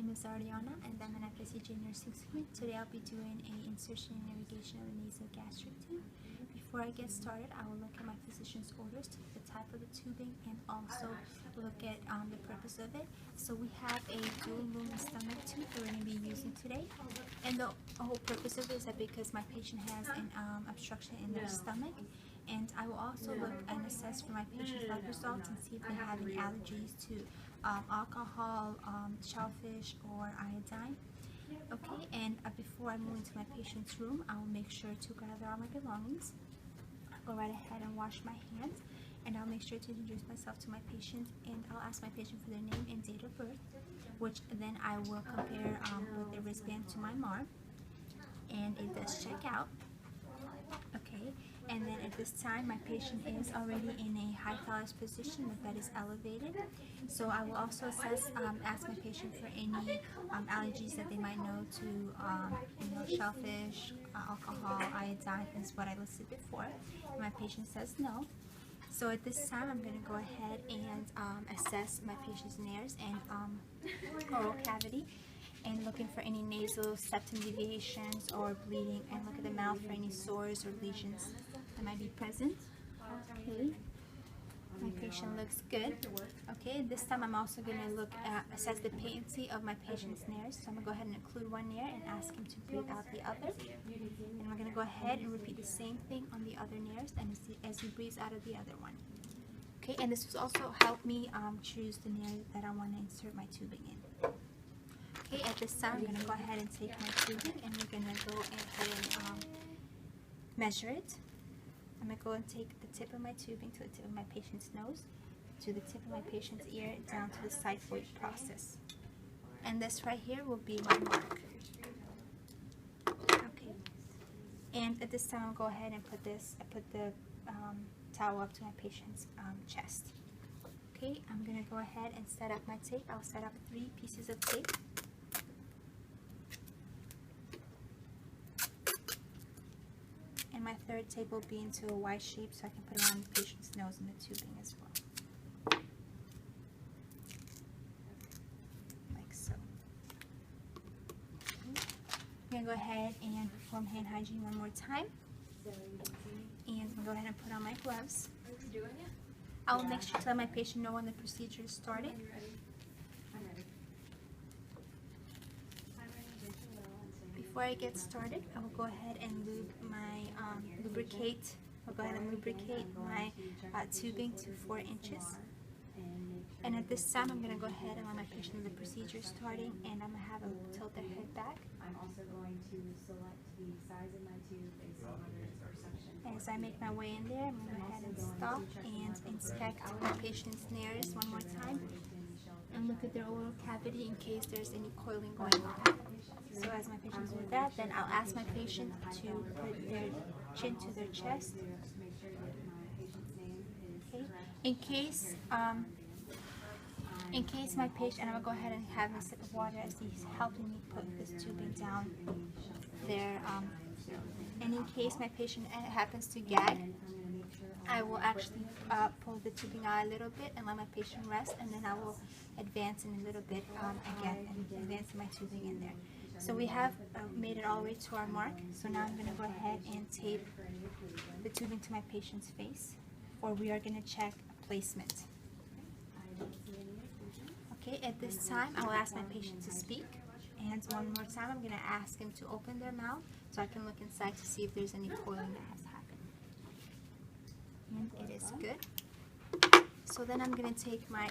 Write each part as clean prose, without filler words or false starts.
name is Ariana and I'm an FSCJ nursing student. Today I'll be doing an insertion and irrigation of the nasogastric tube. Before I get started, I will look at my physician's orders, the type of the tubing, and also look at the purpose of it. So we have a dual lumen stomach tube that we're going to be using today. And the whole purpose of it is that because my patient has an obstruction in their stomach, and I will also look and assess for my patient's lab results and see if they have any allergies to alcohol, shellfish, or iodine. Okay, and before I move into my patient's room, I will make sure to gather all my belongings. I'll go right ahead and wash my hands, and I'll make sure to introduce myself to my patient, and I'll ask my patient for their name and date of birth, which then I will compare with the wristband to my mark, and it does check out. Okay, and then at this time my patient is already in a high phallus position, the bed is elevated. So I will also assess, ask my patient for any allergies that they might know to shellfish, alcohol, iodine is what I listed before. And my patient says no. So at this time I'm going to go ahead and assess my patient's nares and oral cavity, and looking for any nasal septum deviations or bleeding, and look at the mouth for any sores or lesions that might be present. Okay, my patient looks good. Okay, this time I'm also going to look at, assess the patency of my patient's nares. So I'm going to go ahead and include one nair and ask him to breathe out the other. And we're going to go ahead and repeat the same thing on the other nares and as he breathes out of the other one. Okay, and this will also help me choose the nair that I want to insert my tubing in. Okay, at this time I'm going to go ahead and take my tubing, and we're going to go ahead and measure it. I'm going to go and take the tip of my tubing to the tip of my patient's nose, to the tip of my patient's ear, down to the xiphoid process. And this right here will be my mark. Okay, and at this time I'll go ahead and put the towel up to my patient's chest. Okay, I'm going to go ahead and set up my tape. I'll set up 3 pieces of tape. And my third tape will be into a Y shape so I can put it on the patient's nose and the tubing as well. Like so. I'm going to go ahead and perform hand hygiene one more time. And I'm going to go ahead and put on my gloves. I will make sure to let my patient know when the procedure is started. Before I get started, I will go ahead and lubricate my tubing to 4 inches. And at this time, I'm going to go ahead and let my patient know the procedure starting, and I'm going to have them tilt their head back. I'm also going to select the size of my tube based on whether it's perception. As I make my way in there, I'm going to go ahead and stop and inspect my patient's nares one more time, and look at their oral cavity in case there's any coiling going on. So as my patients do that, then I'll ask my patient to put their chin to their chest. Okay. In case my patient, and I'll go ahead and have a sip of water as he's helping me put this tubing down there. And in case my patient happens to gag, I will actually pull the tubing out a little bit and let my patient rest, and then I will advance in a little bit again and advance my tubing in there. So we have made it all the way to our mark. So now I'm going to go ahead and tape the tubing to my patient's face, for we are going to check placement. Okay, at this time I will ask my patient to speak, and one more time I'm going to ask him to open their mouth so I can look inside to see if there's any coiling that has happened. And it is good. So then I'm going to take my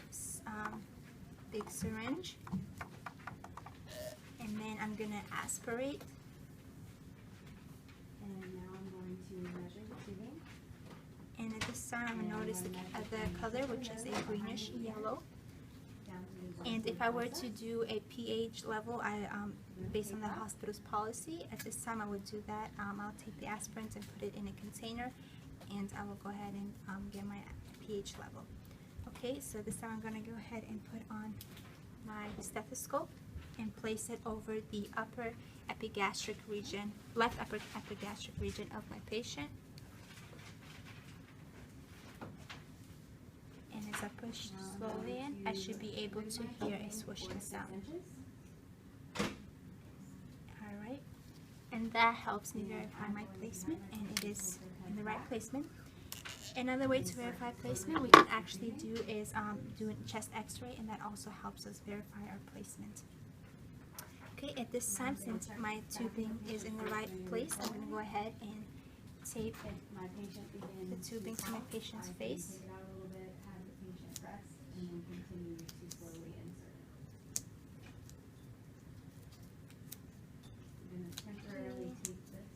big syringe, and then I'm going to aspirate. And now I'm going to measure the tubing. And at this time I'm going to notice the color, which is a greenish yellow. And if I were to do a pH level, based on the hospital's policy, at this time I would do that. I'll take the aspirins and put it in a container, and I will go ahead and get my pH level. Okay, so this time I'm going to go ahead and put on my stethoscope and place it over the upper epigastric region, left upper epigastric region of my patient. And as I push slowly in, I should be able to hear a swishing sound. Alright, and that helps me verify my placement, and it is in the right placement. Another way to verify placement we can actually do is do a chest x-ray, and that also helps us verify our placement. Okay, at this time, since my tubing is in the right place, I'm going to go ahead and tape the tubing to my patient's face. Take it out a little bit, have the patient rest, and then continue to slowly insert. I'm going to temporarily tape this.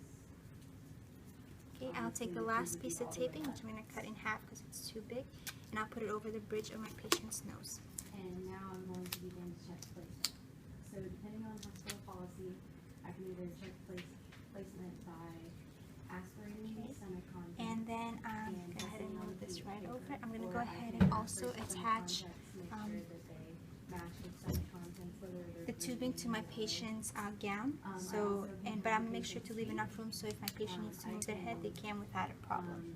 Okay, I'll take the last piece of taping, which I'm going to cut in half because it's too big, and I'll put it over the bridge of my patient's nose. And now I'm going to begin chest placement. So depending on hospital policy, I can either check placement by aspirating the stomach contents. And then go ahead and move this right over. I'm going to go ahead and also attach the tubing to my patient's gown. So, but I'm going to make sure to leave enough room so if my patient needs to move their head, they can without a problem.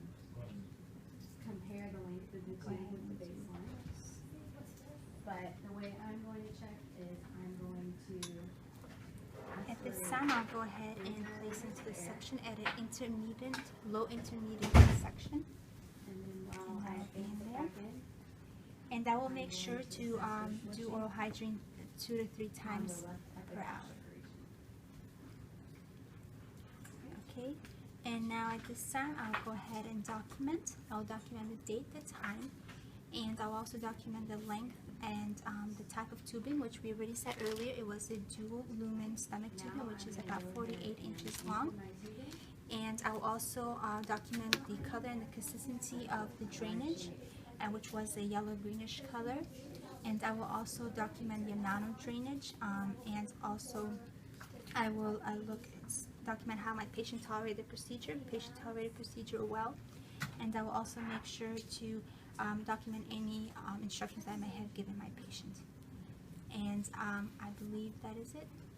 Compare the length of the tube with the baseline. But the way I'm going to check is I'm going to At this time, I'll go ahead and place into the section at an intermediate, low intermediate section. And then while I in put there. back in, And I will make sure to do oral hygiene 2 to 3 times per hour. Okay, and now at this time, I'll go ahead and document. I'll document the date, the time, and I'll also document the length and the type of tubing, which we already said earlier. It was a dual lumen stomach tubing, which is about 48 inches long. And I will also document the color and the consistency of the drainage, which was a yellow greenish color. And I will also document the amount of drainage, and also I will document how my patient tolerated the procedure. The patient tolerated the procedure well, and I will also make sure to document any instructions that I may have given my patient. And I believe that is it.